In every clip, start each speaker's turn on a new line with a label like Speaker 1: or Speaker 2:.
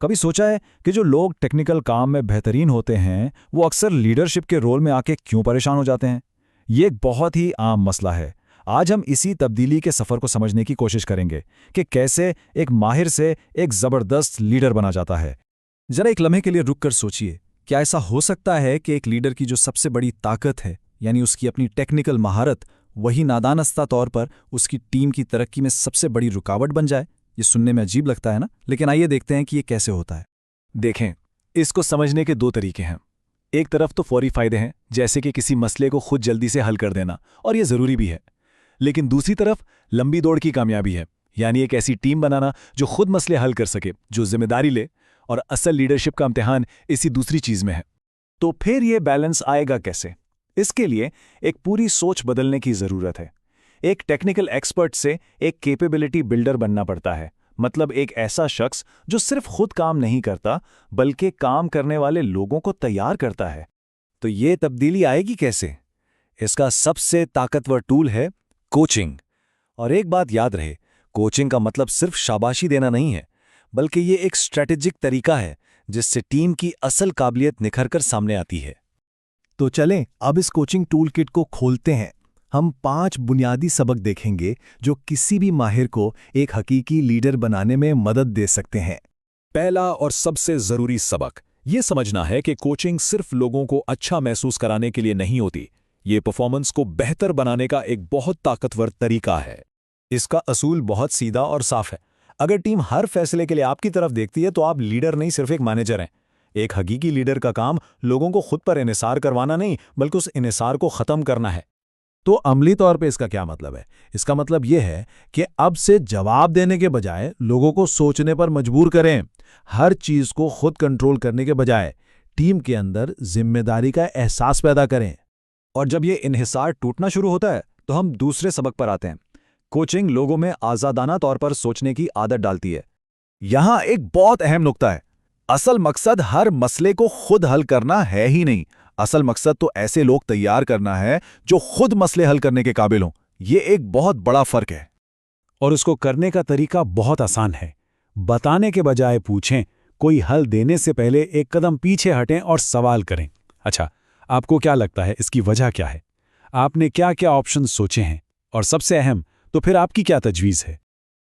Speaker 1: कभी सोचा है कि जो लोग टेक्निकल काम में बेहतरीन होते हैं वो अक्सर लीडरशिप के रोल में आके क्यों परेशान हो जाते हैं? ये एक बहुत ही आम मसला है। आज हम इसी तब्दीली के सफ़र को समझने की कोशिश करेंगे कि कैसे एक माहिर से एक ज़बरदस्त लीडर बना जाता है। जरा एक लम्हे के लिए रुक कर सोचिए, क्या ऐसा हो सकता है कि एक लीडर की जो सबसे बड़ी ताकत है, यानी उसकी अपनी टेक्निकल महारत, वही नादानस्ता तौर पर उसकी टीम की तरक्की में सबसे बड़ी रुकावट बन जाए? ये सुनने में अजीब लगता है ना, लेकिन आइए देखते हैं कि ये कैसे होता है।
Speaker 2: देखें, इसको समझने के दो तरीके हैं। एक तरफ तो फौरी फायदे हैं, जैसे कि किसी मसले को खुद जल्दी से हल कर देना, और ये ज़रूरी भी है। लेकिन दूसरी तरफ लंबी दौड़ की कामयाबी है, यानी एक ऐसी टीम बनाना जो खुद मसले हल कर सके, जो जिम्मेदारी ले। और असल लीडरशिप का इम्तिहान इसी दूसरी चीज़ में है। तो फिर ये बैलेंस आएगा कैसे? इसके लिए एक पूरी सोच बदलने की ज़रूरत है। एक टेक्निकल एक्सपर्ट से एक कैपेबिलिटी बिल्डर बनना पड़ता है, मतलब एक ऐसा शख्स जो सिर्फ खुद काम नहीं करता बल्कि काम करने वाले लोगों को तैयार करता है।
Speaker 1: तो ये तब्दीली आएगी कैसे? इसका सबसे ताकतवर टूल है कोचिंग। और एक बात याद रहे, कोचिंग का मतलब सिर्फ शाबाशी देना नहीं है, बल्कि ये एक स्ट्रैटेजिक तरीका है जिससे टीम की असल काबिलियत निखर कर सामने आती है।
Speaker 3: तो चलें अब इस कोचिंग टूल किट को खोलते हैं। हम 5 बुनियादी सबक देखेंगे जो किसी भी माहिर को एक हकीकी लीडर बनाने में मदद दे सकते हैं।
Speaker 2: पहला और सबसे ज़रूरी सबक ये समझना है कि कोचिंग सिर्फ लोगों को अच्छा महसूस कराने के लिए नहीं होती। ये परफॉर्मेंस को बेहतर बनाने का एक बहुत ताकतवर तरीका है।
Speaker 1: इसका असूल बहुत सीधा और साफ है। अगर टीम हर फैसले के लिए आपकी तरफ देखती है तो आप लीडर नहीं, सिर्फ एक मैनेजर हैं। एक हकीकी लीडर का काम लोगों को खुद पर इन्हिसार करवाना नहीं, बल्कि उस इन्हिसार को ख़त्म करना है।
Speaker 3: तो अमली तौर पे इसका क्या मतलब है? इसका मतलब यह है कि अब से जवाब देने के बजाय लोगों को सोचने पर मजबूर करें। हर चीज़ को खुद कंट्रोल करने के बजाय टीम के अंदर जिम्मेदारी का एहसास पैदा करें।
Speaker 1: और जब ये इन्हिसार टूटना शुरू होता है तो हम दूसरे सबक पर आते हैं। कोचिंग लोगों में आज़ादाना तौर पर सोचने की आदत डालती है।
Speaker 3: यहां एक बहुत अहम नुक्ता है। असल मकसद हर मसले को खुद हल करना है ही नहीं। असल मकसद तो ऐसे लोग तैयार करना है जो खुद मसले हल करने के काबिल हों। ये एक बहुत बड़ा फर्क है।
Speaker 2: और उसको करने का तरीका बहुत आसान है। बताने के बजाय पूछें। कोई हल देने से पहले एक कदम पीछे हटें और सवाल करें, अच्छा, आपको क्या लगता है, इसकी वजह क्या है? आपने क्या क्या ऑप्शन सोचे हैं? और सबसे अहम, तो फिर आपकी क्या तजवीज़ है?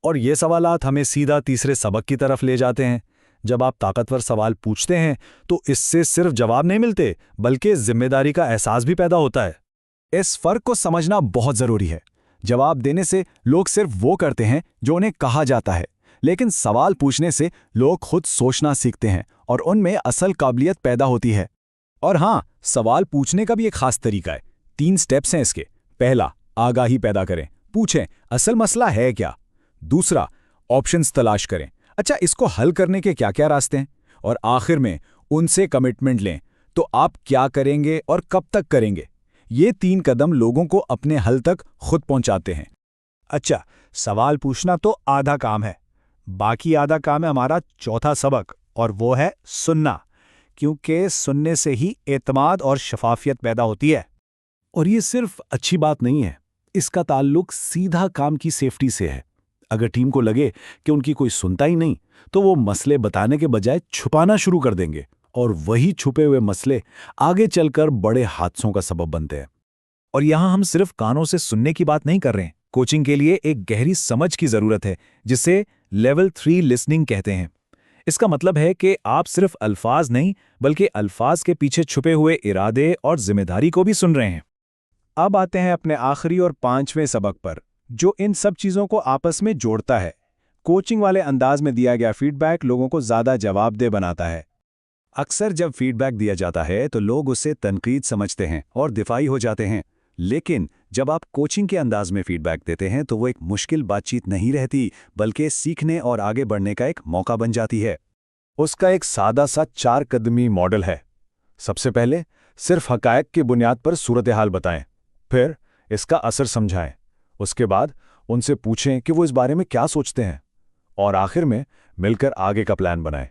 Speaker 1: और ये सवालात हमें सीधा तीसरे सबक की तरफ ले जाते हैं। जब आप ताकतवर सवाल पूछते हैं तो इससे सिर्फ जवाब नहीं मिलते, बल्कि जिम्मेदारी का एहसास भी पैदा होता है। इस फर्क को समझना बहुत ज़रूरी है। जवाब देने से लोग सिर्फ वो करते हैं जो उन्हें कहा जाता है, लेकिन सवाल पूछने से लोग खुद सोचना सीखते हैं और उनमें असल काबिलियत पैदा होती है। और हाँ, सवाल पूछने का भी एक खास तरीका है। 3 स्टेप्स हैं इसके। पहला, आगाही पैदा करें, पूछें असल मसला है क्या। दूसरा, ऑप्शंस तलाश करें, अच्छा इसको हल करने के क्या क्या रास्ते हैं। और आखिर में उनसे कमिटमेंट लें, तो आप क्या करेंगे और कब तक करेंगे। ये 3 कदम लोगों को अपने हल तक खुद पहुंचाते हैं।
Speaker 3: अच्छा, सवाल पूछना तो आधा काम है। बाकी आधा काम है हमारा चौथा सबक, और वो है सुनना। क्योंकि सुनने से ही एतमाद और शफाफियत पैदा होती है।
Speaker 2: और ये सिर्फ अच्छी बात नहीं है, इसका ताल्लुक सीधा काम की सेफ्टी से है। अगर टीम को लगे कि उनकी कोई सुनता ही नहीं, तो वो मसले बताने के बजाय छुपाना शुरू कर देंगे, और वही छुपे हुए मसले आगे चलकर बड़े हादसों का सबब बनते हैं।
Speaker 1: और यहां हम सिर्फ कानों से सुनने की बात नहीं कर रहे हैं। कोचिंग के लिए एक गहरी समझ की जरूरत है, जिसे लेवल 3 लिसनिंग कहते हैं। इसका मतलब है कि आप सिर्फ अल्फाज नहीं, बल्कि अल्फाज के पीछे छुपे हुए इरादे और जिम्मेदारी को भी सुन रहे हैं।
Speaker 3: अब आते हैं अपने आखिरी और 5वें सबक पर, जो इन सब चीज़ों को आपस में जोड़ता है। कोचिंग वाले अंदाज में दिया गया फीडबैक लोगों को ज़्यादा जवाबदेह बनाता है।
Speaker 1: अक्सर जब फीडबैक दिया जाता है तो लोग उसे तनकीद समझते हैं और दिफाई हो जाते हैं, लेकिन जब आप कोचिंग के अंदाज में फीडबैक देते हैं तो वो एक मुश्किल बातचीत नहीं रहती, बल्कि सीखने और आगे बढ़ने का एक मौका बन जाती है। उसका एक सादा सा 4 कदमी मॉडल है। सबसे पहले सिर्फ हकायक की बुनियाद पर सूरत हाल बताएं, फिर इसका असर समझाएं, उसके बाद उनसे पूछें कि वो इस बारे में क्या सोचते हैं, और आखिर में मिलकर आगे का प्लान बनाएं।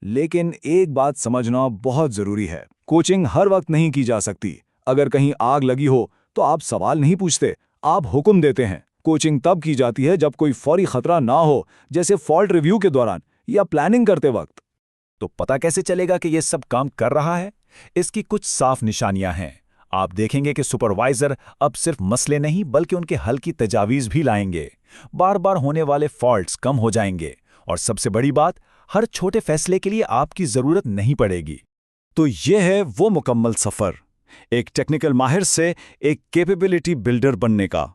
Speaker 1: लेकिन एक बात समझना बहुत ज़रूरी है, कोचिंग हर वक्त नहीं की जा सकती। अगर कहीं आग लगी हो तो आप सवाल नहीं पूछते, आप हुक्म देते हैं। कोचिंग तब की जाती है जब कोई फौरी खतरा ना हो, जैसे फॉल्ट रिव्यू के दौरान या प्लानिंग करते वक्त।
Speaker 2: तो पता कैसे चलेगा कि ये सब काम कर रहा है? इसकी कुछ साफ निशानियां हैं। आप देखेंगे कि सुपरवाइजर अब सिर्फ मसले नहीं बल्कि उनके हल की तजावीज़ भी लाएंगे। बार बार होने वाले फॉल्ट्स कम हो जाएंगे और सबसे बड़ी बात, हर छोटे फैसले के लिए आपकी ज़रूरत नहीं पड़ेगी।
Speaker 1: तो ये है वो मुकम्मल सफ़र, एक टेक्निकल माहिर से एक कैपेबिलिटी बिल्डर बनने का।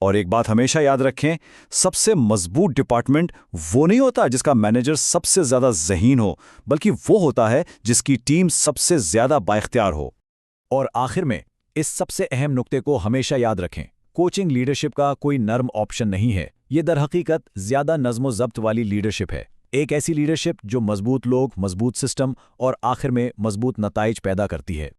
Speaker 1: और एक बात हमेशा याद रखें, सबसे मजबूत डिपार्टमेंट वो नहीं होता जिसका मैनेजर सबसे ज़्यादा ज़हीन हो, बल्कि वो होता है जिसकी टीम सबसे ज़्यादा बाइख्तियार हो।
Speaker 2: और आखिर में इस सबसे अहम नुक्ते को हमेशा याद रखें, कोचिंग लीडरशिप का कोई नर्म ऑप्शन नहीं है। ये दरहकीकत ज़्यादा नज़्म-ज़ब्त वाली लीडरशिप है। एक ऐसी लीडरशिप जो मजबूत लोग, मजबूत सिस्टम और आखिर में मजबूत नताइज पैदा करती है।